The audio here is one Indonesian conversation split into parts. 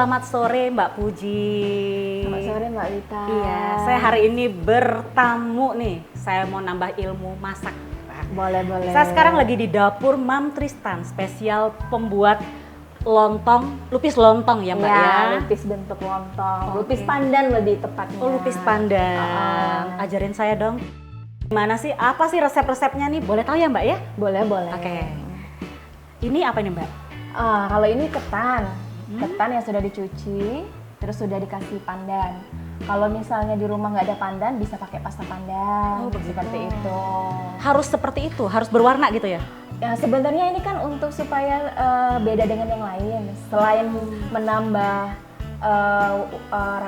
Selamat sore Mbak Puji. Selamat sore Mbak Wita. Iya, saya hari ini bertamu nih. Saya mau nambah ilmu masak. Boleh. Saya sekarang lagi di dapur Mam Tristan, spesial pembuat lontong, lupis lontong ya Mbak ya? Lupis bentuk lontong, Oke. lupis pandan lebih tepatnya. Oh, lupis pandan. Ajarin saya dong. Gimana sih? Apa sih resep-resepnya nih? Boleh tahu ya Mbak ya? Boleh. Oke. Ini apa nih Mbak? Kalau ini ketan yang sudah dicuci, terus sudah dikasih pandan. Kalau misalnya di rumah nggak ada pandan, bisa pakai pasta pandan. Oh, begitu. Seperti itu. Harus seperti itu, harus berwarna gitu ya? Ya sebenarnya ini kan untuk supaya beda dengan yang lain. Selain menambah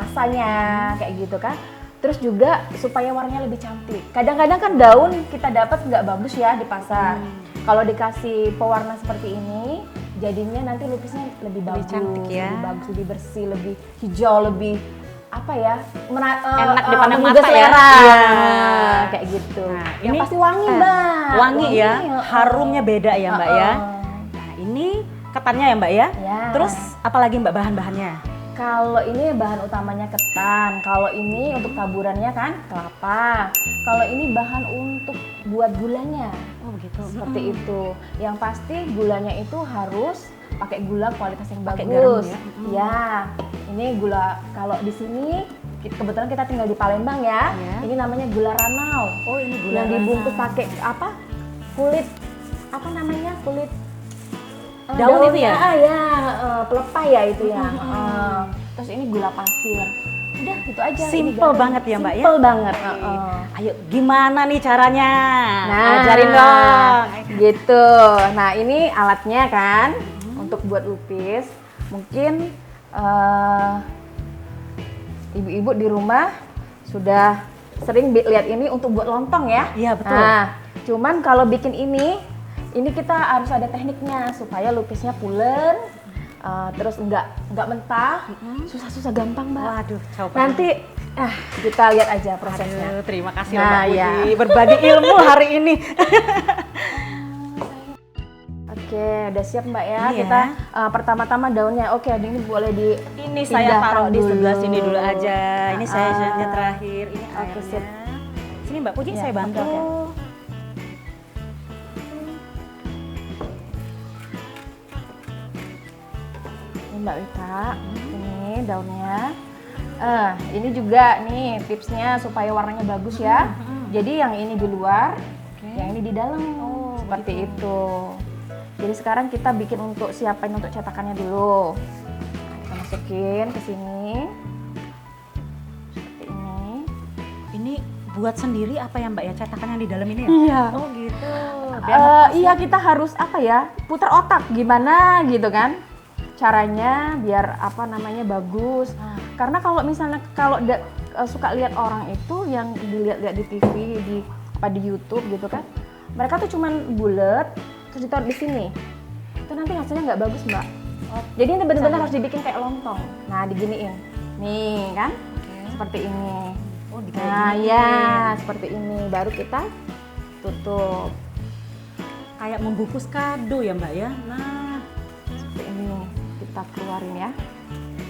rasanya kayak gitu kan. Terus juga supaya warnanya lebih cantik. Kadang-kadang kan daun kita dapat nggak bagus ya di pasar. Kalau dikasih pewarna seperti ini, jadinya nanti lupisnya lebih bagus, cantik ya. lebih bagus, lebih bersih, lebih hijau, lebih apa ya? Enak dipandang menggugah mata ya. selera. Iya. Kayak gitu. Nah, Yang ini pasti wangi, Mbak. Wangi ya, harumnya beda ya Mbak ya. Nah, ini ketannya ya Mbak ya. Ya. Terus apalagi Mbak bahan-bahannya? Kalau ini bahan utamanya ketan, kalau ini untuk taburannya kan kelapa. Kalau ini bahan untuk buat gulanya. Oh begitu. Seperti itu. Yang pasti gulanya itu harus pakai gula kualitas yang Pakai bagus. garam ya? Ya. Ini gula, kalau di sini kebetulan kita tinggal di Palembang ya. Ya. Ini namanya gula ranau. Oh ini gula Yang dibungkus ranau. pakai apa? Kulit apa namanya? Kulit Daun itu ya? Pelepah ya itu ya. Terus ini gula pasir. Udah gitu aja. Simple banget ya Mbak ya? Simple banget. Ayo gimana nih caranya? Nah, Ajarin dong. Gitu. Nah ini alatnya kan untuk buat lupis. Mungkin ibu-ibu di rumah sudah sering lihat ini untuk buat lontong ya. Iya betul. Nah, cuman kalau bikin ini kita harus ada tekniknya supaya lupisnya pulen, terus enggak mentah, susah-susah gampang Mbak. Waduh, coba. Nanti kita lihat aja prosesnya. Aduh, terima kasih Nah, Mbak Puji ya. berbagi ilmu hari ini. Oke, udah siap Mbak ya. Iya. Kita pertama-tama daunnya. Oke, ini boleh di Ini saya taruh di sebelah sini dulu aja. Ini saya yang terakhir. Ini Oke, airnya. sip. Sini Mbak Puji, Ya, saya bantu. oke. Ini Mbak Wita, ini daunnya. Ini juga nih tipsnya supaya warnanya bagus ya. Jadi yang ini di luar, yang ini di dalam. Seperti itu. Jadi sekarang kita bikin untuk siapin untuk cetakannya dulu. Kita masukin ke sini. Seperti ini. Ini buat sendiri apa ya Mbak ya, cetakan yang di dalam ini ya? Iya. Oh gitu. Iya, kita harus apa ya? Putar otak gimana gitu kan? Caranya biar apa namanya bagus. Karena kalau misalnya suka lihat orang itu yang dilihat-lihat di TV, di YouTube gitu kan. Mereka tuh cuman bulat terus ditaruh di sini. Itu nanti hasilnya nggak bagus, Mbak. Jadi ini benar-benar harus dibikin kayak lontong. Nah, diginiin. Nih, kan? Seperti ini. Oh, Nah, ya, seperti ini. Baru kita tutup. kayak membungkus kado ya Mbak ya. Nah, Seperti ini. Kita keluarin ya.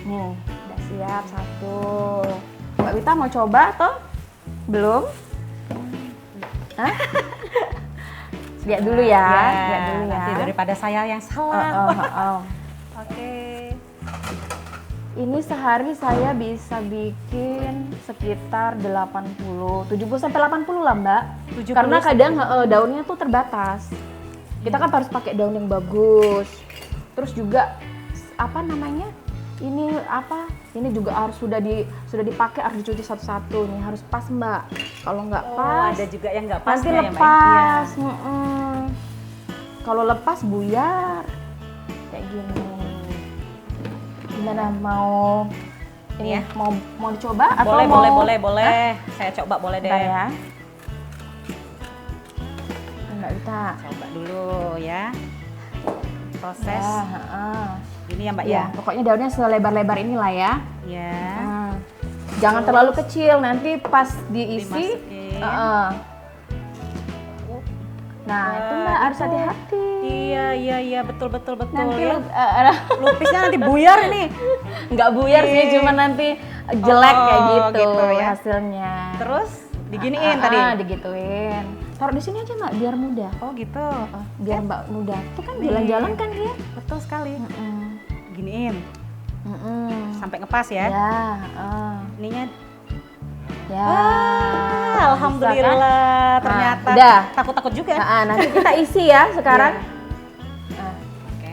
Nih, udah siap satu. Mbak Wita mau coba atau belum? Hah? Lihat dulu ya. Lihat dulu ya. Nanti daripada saya yang salah. Oke. Ini sehari saya bisa bikin sekitar 70 sampai 80 lah Mbak. 70 Karena kadang daunnya tuh terbatas. Kita kan harus pakai daun yang bagus. Terus juga apa namanya? Ini juga harus sudah dipakai, harus dicuci satu-satu nih, harus pas Mbak. Kalau nggak pas, ada juga yang nggak pas nanti ya Mbak. lepas. Kalau lepas buyar kayak gini. Gimana mau ini Ya. mau dicoba atau Boleh, mau boleh. Saya coba boleh deh. Bentar ya. Mbak Wita. Coba dulu ya. Proses. Ya, Ini ya Mbak ya, ya. pokoknya daunnya selebar-lebar inilah ya. Ya. Jangan terlalu kecil, nanti pas diisi. Dimasukin. Nah, itu Wah, Mbak harus itu. hati-hati. Iya, betul Nanti ya. Lupisnya nanti buyar nih. nggak buyar sih, Ih. cuma nanti jelek kayak Oh, gitu, gitu ya. hasilnya. Terus diginiin tadi. Digituin. Taruh di sini aja Mbak, biar mudah. Oh gitu. Biar Mbak mudah. Itu kan Nih. jalan-jalan kan dia. Betul sekali. Mm-mm. Giniin Mm-mm. sampai ngepas ya. Ya, Ininya ya. alhamdulillah. Ternyata udah. takut-takut juga. Nanti kita isi ya sekarang. Iya. Oke.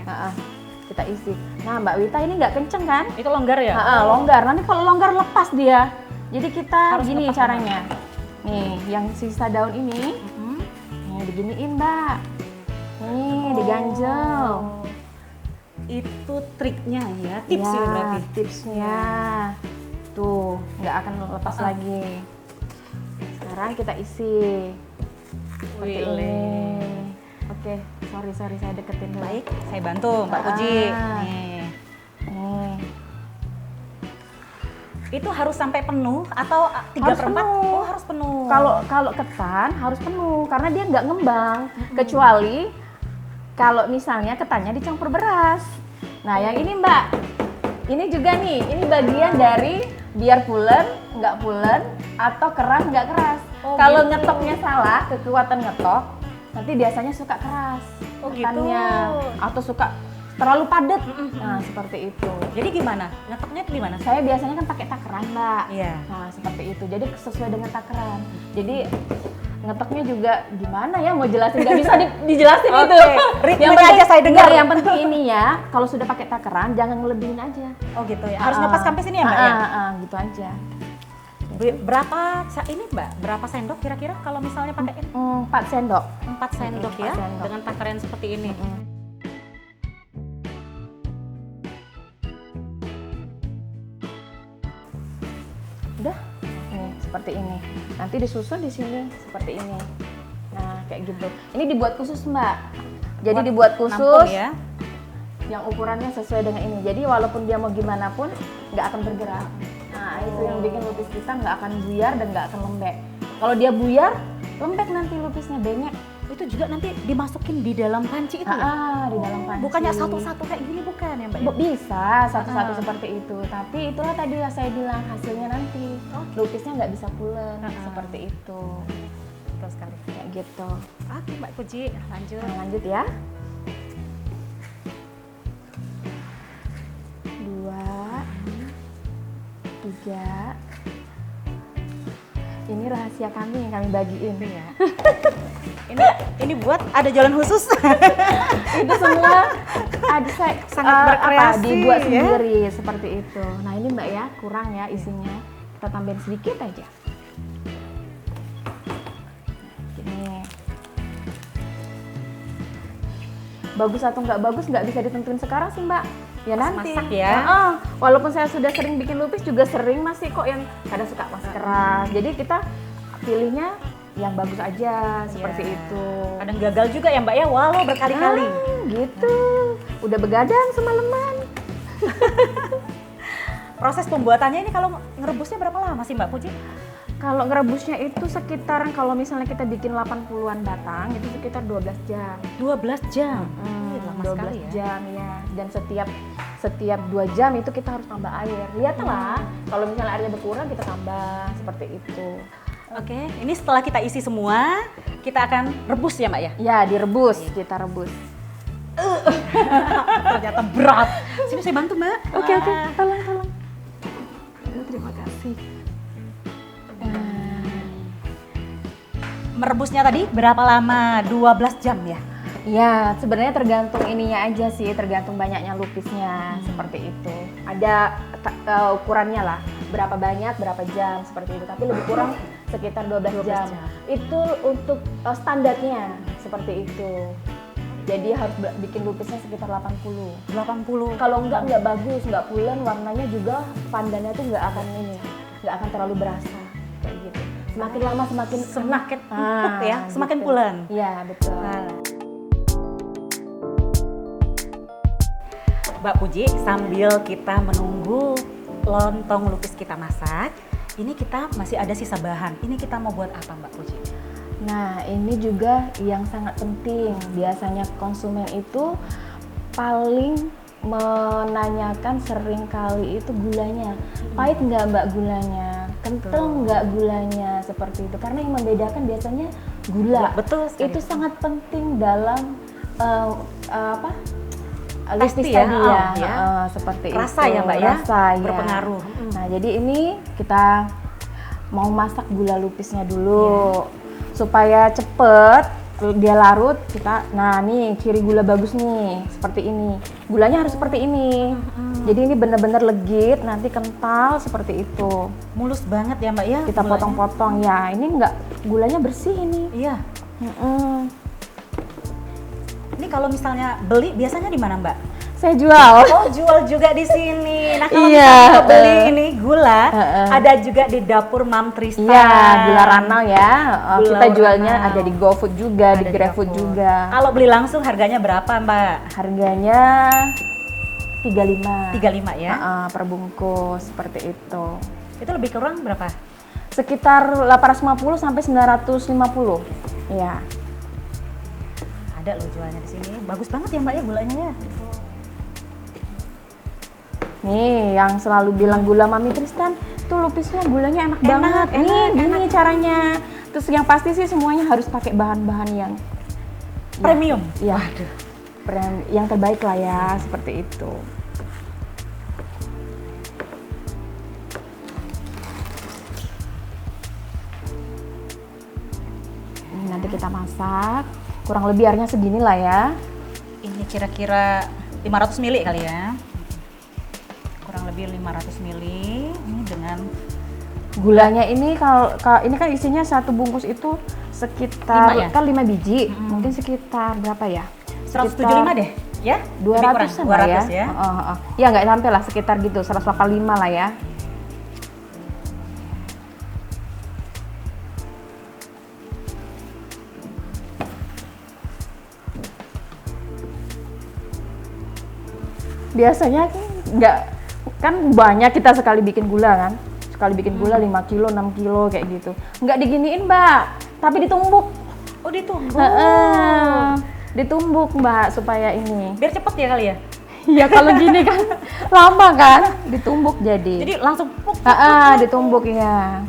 Kita isi. Nah, Mbak Wita ini nggak kenceng kan? Itu longgar ya? Longgar. Nanti kalau longgar lepas dia. Jadi kita Harus gini lepas caranya. Nih, yang sisa daun ini, Mhm. nih diginiin Mbak. Nih, diganjel. Oh. Itu triknya ya, tipsnya Ya, berarti. tipsnya. Tuh, nggak akan lepas lagi. Sekarang kita isi. Seperti Wih, ini. Oke, sorry saya deketin dulu. baik, saya bantu Mbak Puji. Nih. Nih. Itu harus sampai penuh atau 3/4? Harus penuh. Oh, harus penuh. Kalau ketan harus penuh karena dia nggak ngembang, kecuali kalau misalnya ketannya dicampur beras. Nah, yang ini Mbak, ini juga nih, ini bagian dari biar pulen, nggak pulen, atau keras nggak keras. Oh, Kalau gitu. ngetoknya salah, kekuatan ngetok, nanti biasanya suka keras Oh, ketannya, gitu. atau suka terlalu padat. Nah, seperti itu. Jadi gimana? Ngetoknya itu gimana? Saya biasanya kan pakai takaran, Mbak. Iya. Nah, seperti itu. Jadi sesuai dengan takaran. Jadi ngetoknya juga gimana ya, mau jelasin, nggak bisa dijelasin Oke, itu. ritmenya aja saya dengar. Yang penting ini ya, kalau sudah pakai takaran jangan ngelebihin aja. Oh gitu ya. Harus ngepas sampai sini ya Mbak ya? Gitu aja. Berapa ini Mbak? Berapa sendok kira-kira kalau misalnya pakai ini? 4 sendok. 4 sendok ya, 4 sendok. dengan takaran seperti ini. Udah, nih seperti ini. Nanti disusun di sini seperti ini. Nah, kayak gitu. Ini dibuat khusus Mbak. Jadi Buat dibuat nampung khusus ya. yang ukurannya sesuai dengan ini. Jadi walaupun dia mau gimana pun nggak akan bergerak. Nah, itu yang bikin lupis kita nggak akan buyar dan nggak akan lembek. Kalau dia buyar, lembek nanti lupisnya, bengek. Itu juga nanti dimasukin di dalam panci itu ya? Di dalam panci. Bukannya satu-satu kayak gini bukan ya Mbak? ya? Bisa satu-satu seperti itu. Tapi itulah tadi yang saya bilang hasilnya nanti. Lupisnya nggak bisa pulen seperti itu. Betul sekali. Kayak gitu. Oke Mbak Puji, lanjut. Nah, lanjut ya. 2, 3. Ini rahasia kami yang kami bagiin ya. Ini buat ada jalan khusus. Itu semua ada saya Sangat berkreasi, dibuat ya. sendiri seperti itu. Nah, ini Mbak ya, kurang ya isinya. Kita tambahin sedikit aja. Gini. Bagus atau nggak bagus nggak bisa ditentuin sekarang sih Mbak. Ya Pas nanti. masak ya. Walaupun saya sudah sering bikin lupis juga sering masih kok yang kadang suka masih keras. Jadi kita pilihnya yang bagus aja seperti Ya. itu. Kadang gagal juga ya Mbak ya, walau berkali-kali. Gitu. Udah begadang semalaman. Proses pembuatannya ini kalau ngerebusnya berapa lama sih Mbak Puji? Kalau ngerebusnya itu sekitaran kalau misalnya kita bikin 80-an batang itu sekitar 12 jam. 12 jam. Lama 12 sekali ya. jam ya. Dan setiap 2 jam itu kita harus tambah air. Lihatlah, kalau misalnya airnya berkurang kita tambah seperti itu. Oke, ini setelah kita isi semua, kita akan rebus ya Mbak ya? Ya, direbus, kita rebus. Ternyata berat. Sini saya bantu Mbak. Oke, Wah. tolong. Terima kasih. Merebusnya tadi berapa lama? 12 jam ya? Ya, sebenarnya tergantung ininya aja sih, tergantung banyaknya lupisnya seperti itu. Ada ukurannya lah, berapa banyak, berapa jam seperti itu. Tapi lebih kurang sekitar 12 jam. Itu untuk standarnya seperti itu. Jadi harus bikin lupisnya sekitar 80. 80. Kalau nggak bagus, nggak pulen, warnanya juga pandannya tuh nggak akan terlalu berasa kayak gitu. Semakin lama semakin empuk ya, semakin gitu. pulen. Iya, betul. Mbak Puji, sambil kita menunggu lontong lupis kita masak, ini kita masih ada sisa bahan. Ini kita mau buat apa Mbak Puji? Nah, ini juga yang sangat penting. Biasanya konsumen itu paling menanyakan sering kali itu gulanya. Pahit nggak Mbak gulanya? Kental nggak gulanya? Seperti itu. Karena yang membedakan biasanya gula. Betul sekali. Itu sangat penting dalam Pasti listis ya, tadi ya. Seperti Rasa itu. ya Mbak ya? Rasa ya. Berpengaruh. Nah, jadi ini kita mau masak gula lupisnya dulu supaya cepet dia larut. Nah nih ciri gula bagus nih seperti ini, gulanya harus seperti ini. Jadi ini benar-benar legit, nanti kental seperti itu. Mulus banget ya Mbak ya. Kita gulanya. potong-potong ya, ini enggak, gulanya bersih ini. Iya. Ini kalau misalnya beli biasanya di mana Mbak? Saya jual. Oh, jual juga di sini. Nah, kalau Iya, misalnya mau beli ini gula, ada juga di dapur Mam Tristan. Iya, gula Ranau ya. Gula Kita jualnya Ranau. ada di GoFood juga, di Ada GrabFood GrabFood. juga. Kalau beli langsung harganya berapa Mbak? Harganya 35. 35 ya? Per bungkus seperti itu. Itu lebih kurang berapa? Sekitar 850 sampai 950. Iya. Ada loh jualnya di sini. Bagus banget ya Mbak ya gulanya ya. Nih, yang selalu bilang gula Mami Tristan, tuh lupisnya gulanya enak banget. Nih, gini caranya. Terus yang pasti sih semuanya harus pakai bahan-bahan yang Premium. Iya. Yang terbaik lah ya, seperti itu. Ini nanti kita masak. Kurang lebih airnya segini lah ya. Ini kira-kira 500 ml kali ya. Kurang lebih 500 ml. Ini dengan Gulanya ini kalau ini kan isinya satu bungkus itu sekitar 5 ya? kan 5 biji. Mungkin sekitar berapa ya? 175 deh, ya? 200-an lah ya. 200 ya. Ya nggak sampai lah, sekitar gitu, 185 lah ya. Biasanya nggak, kan banyak kita sekali bikin gula kan. Sekali bikin gula 5 kilo, 6 kilo kayak gitu. Nggak diginiin Mbak, tapi ditumbuk. Oh, ditumbuk. Ditumbuk Mbak supaya ini. Biar cepet ya kali ya? Ya kalau gini kan lama kan, ditumbuk jadi. Jadi langsung puk. Ditumbuk ya.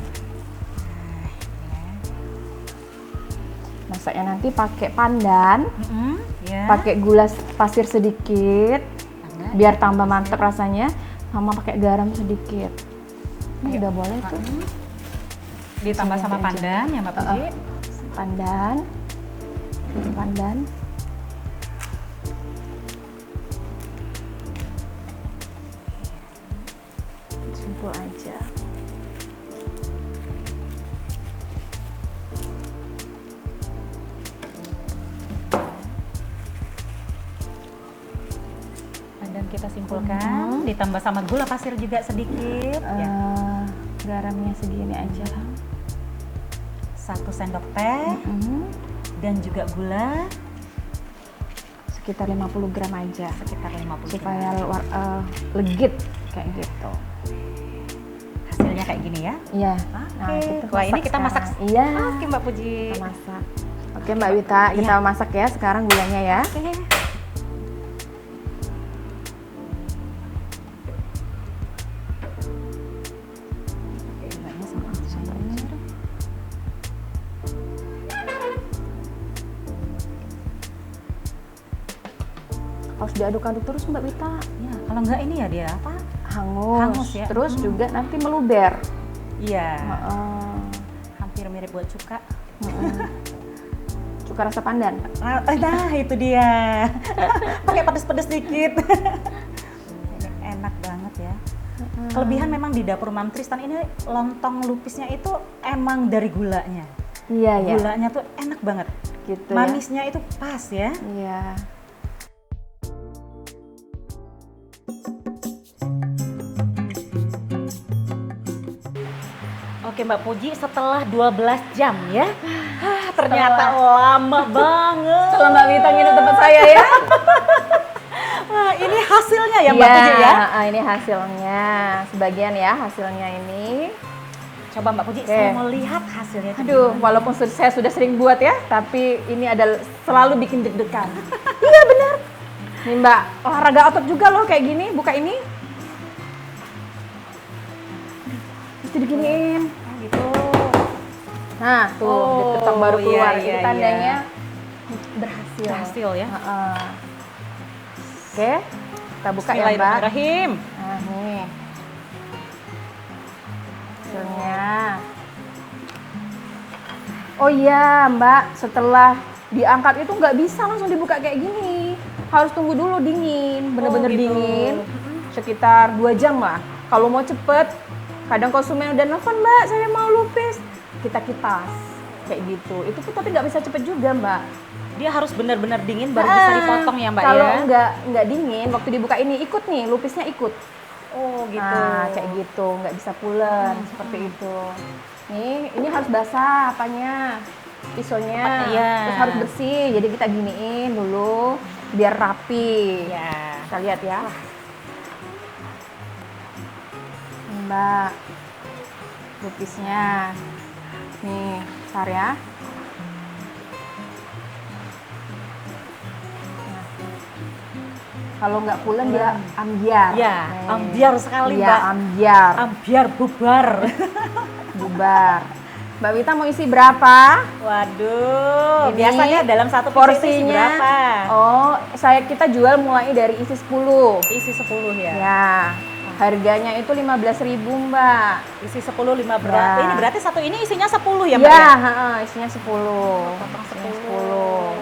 Masaknya nanti pakai pandan, Ya. pakai gula pasir sedikit, biar tambah mantep rasanya, sama pakai garam sedikit. Ini udah boleh tuh. Ditambah sama Sini aja. pandan ya Mbak Puji. Pandan, pandan. Simpel aja. Pandan kita simpulkan, ditambah sama gula pasir juga sedikit. Ya. Garamnya segini aja. 1 sendok teh dan juga gula Sekitar 50 gram aja. sekitar 50 Supaya gram. legit kayak gitu. Hasilnya kayak gini ya. Iya. Oke. Wah, ini kita masak. Iya. Oke Mbak Puji. Kita masak. Oke Mbak Wita, kita masak ya sekarang gulanya ya. Oke. Gulanya sama air. Harus diaduk-aduk terus Mbak Wita. Ya, kalau enggak ini ya dia apa? Hangus. Hangus ya. Terus juga nanti meluber. Iya. Heeh. Hampir mirip buat cuka. Cuka rasa pandan. Nah, itu dia. Pakai pedes-pedes dikit. Ini enak banget ya. Kelebihan memang di dapur Mam Tristan ini lontong lupisnya itu emang dari gulanya. Iya ya. Gulanya tuh enak banget. Gitu Manisnya itu pas ya. ya. Iya. Oke Mbak Puji, setelah 12 jam ya. Ternyata lama banget. Setelah Mbak Wita nginep tempat saya ya. Wah, ini hasilnya ya Mbak Puji ya. Ini hasilnya. Sebagian ya hasilnya ini. Coba Mbak Puji, Oke. saya mau lihat hasilnya. Aduh, walaupun saya sudah sering buat ya, tapi ini adalah selalu bikin deg-degan. Iya benar. Nih Mbak, olahraga otot juga loh kayak gini, buka ini. Mesti diginiin. Oh, gitu. Nah, tuh, Oh, diketok baru iya, keluar. iya, Itu tandanya iya. berhasil. Berhasil ya. Heeh. Oke, kita buka ya Mbak. Bismillahirrahmanirrahim. Nah, nih. Hasilnya. Oh iya Mbak, setelah diangkat itu nggak bisa langsung dibuka kayak gini. Harus tunggu dulu dingin, bener-bener gitu. dingin. Sekitar 2 jam lah. Kalau mau cepet, kadang konsumen udah nelfon Mbak, saya mau lupis. Kita kipas, kayak gitu. Itu pun tapi nggak bisa cepet juga Mbak. Dia harus benar-benar dingin baru bisa dipotong ya Mbak Kalau ya. nggak dingin, waktu dibuka ini ikut nih, lupisnya ikut. Oh gitu. Nah, kayak gitu, nggak bisa pulen seperti itu. Nih, ini harus basah apanya, pisaunya, Tempatnya, iya. terus harus bersih. Jadi kita giniin dulu biar rapi. Ya. Kita lihat ya. Nih, Mbak, lupisnya. Nih, bentar ya. Nah. Kalau nggak pulen dia ambiar. Ya, Nih. ambiar sekali Iya, Mbak. ambiar. Ambiar bubar. Bubar. Mbak Wita mau isi berapa? Waduh, Ini biasanya dalam satu Porsinya porsinya berapa? Oh, kita jual mulai dari isi 10. Isi 10 ya. Ya. Harganya itu 15.000, Mbak. Isi 10 5 berapa? Ya. Ini berarti satu ini isinya 10 ya Mbak Ya, ya? heeh, isinya 10. Potong Isinya 10. 10.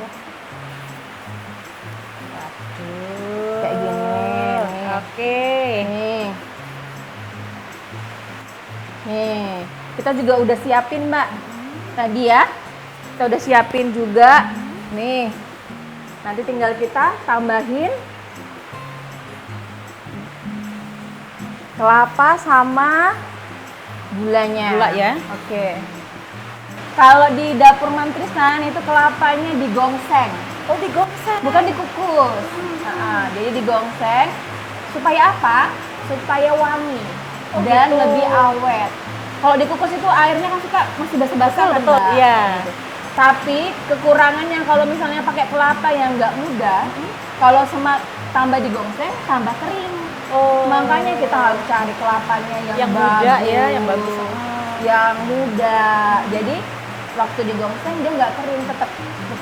Kayak gini. Nih. Oke. Nih. Nih, kita juga udah siapin Mbak. Tadi ya, kita udah siapin juga. Nih, nanti tinggal kita tambahin kelapa sama gulanya. Gula ya. Oke. Kalau di dapur Mam Tristan itu kelapanya digongseng, Oh, digongseng. bukan dikukus. Jadi digongseng supaya apa? Supaya wangi dan gitu. lebih awet. Kalau dikukus itu airnya kan suka masih basah-basah kan, Betul, Mbak? iya. Gitu. Tapi kekurangannya kalau misalnya pakai kelapa yang nggak muda, kalau tambah digongseng tambah kering. Oh. Makanya kita harus cari kelapanya yang muda bagus, ya, yang bagus. yang muda. Jadi waktu digongseng dia nggak kering, tetap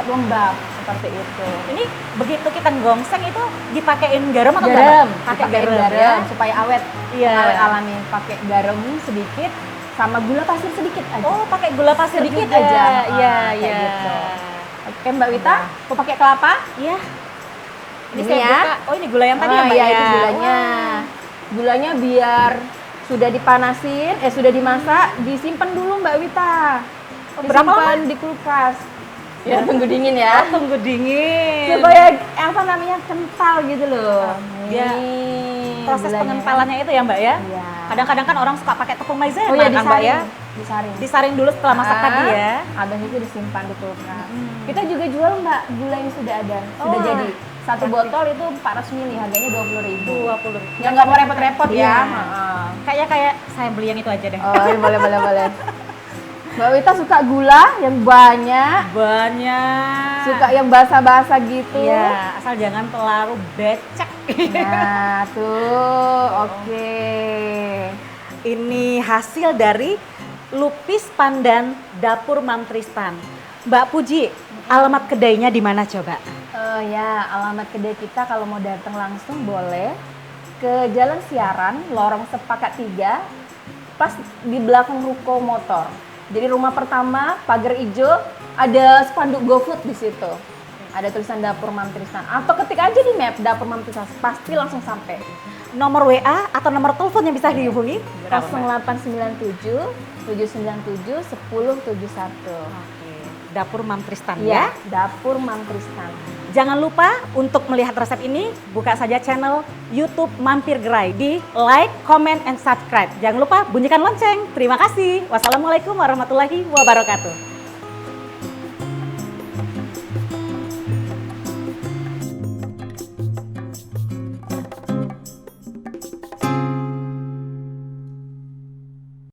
lembab seperti itu. Ini begitu kita gongseng itu dipakein garam atau Garam, Pakai dipakein garam, ya. supaya awet. Iya. Awet alami. Pakai garam sedikit sama gula pasir sedikit aja. Oh, pakai gula pasir Sedikit juga. aja. Iya, Kayak iya. gitu. Oke Mbak Wita, mau pakai kelapa? Iya. Ini Ini saya ya. buka. Oh, ini gula yang tadi ya, Mbak iya, ya? itu gulanya. Wah. Gulanya biar sudah dipanasin, sudah dimasak, disimpan dulu Mbak Wita. Berapa Disimpan di kulkas. Ya, tunggu dingin ya. Oh, tunggu dingin. Supaya apa namanya kental gitu loh. Dia Nih, proses gulanya. pengempalannya itu ya, Mbak ya? Iya. Kadang-kadang kan orang suka pakai tepung maizena Oh iya, kan, Mbak ya? disaring. Disaring dulu setelah masak tadi ya. Habis itu disimpan di kulkas. Kita juga jual Mbak gula yang sudah ada, sudah Oh, jadi. Satu botol itu 400 ml, harganya 20.000. 20. Ya nggak mau repot-repot Iya. ya. Kayaknya kayak saya beli yang itu aja deh. Oh, iya, boleh. Mbak Wita suka gula yang banyak, Banyak. suka yang basah-basah gitu. Iya, asal jangan terlalu becek. Nah, tuh, oke. Ini hasil dari lupis pandan dapur Mam Tristan. Mbak Puji, alamat kedainya di mana coba? Oh ya, alamat kedai kita kalau mau datang langsung boleh ke Jalan Siaran, Lorong Sepakat 3, pas di belakang ruko motor. Jadi rumah pertama, pagar hijau, ada spanduk GoFood di situ. Ada tulisan dapur Mam Tristan. Atau ketik aja di map dapur Mam Tristan, pasti langsung sampai. Nomor WA atau nomor telepon yang bisa dihubungi? 0897 797 1071. Oke, dapur Mam Tristan Ya, ya. dapur Mam Tristan. Jangan lupa untuk melihat resep ini, buka saja channel YouTube Mampir Gerai di like, comment, and subscribe. Jangan lupa bunyikan lonceng. Terima kasih. Wassalamualaikum warahmatullahi wabarakatuh.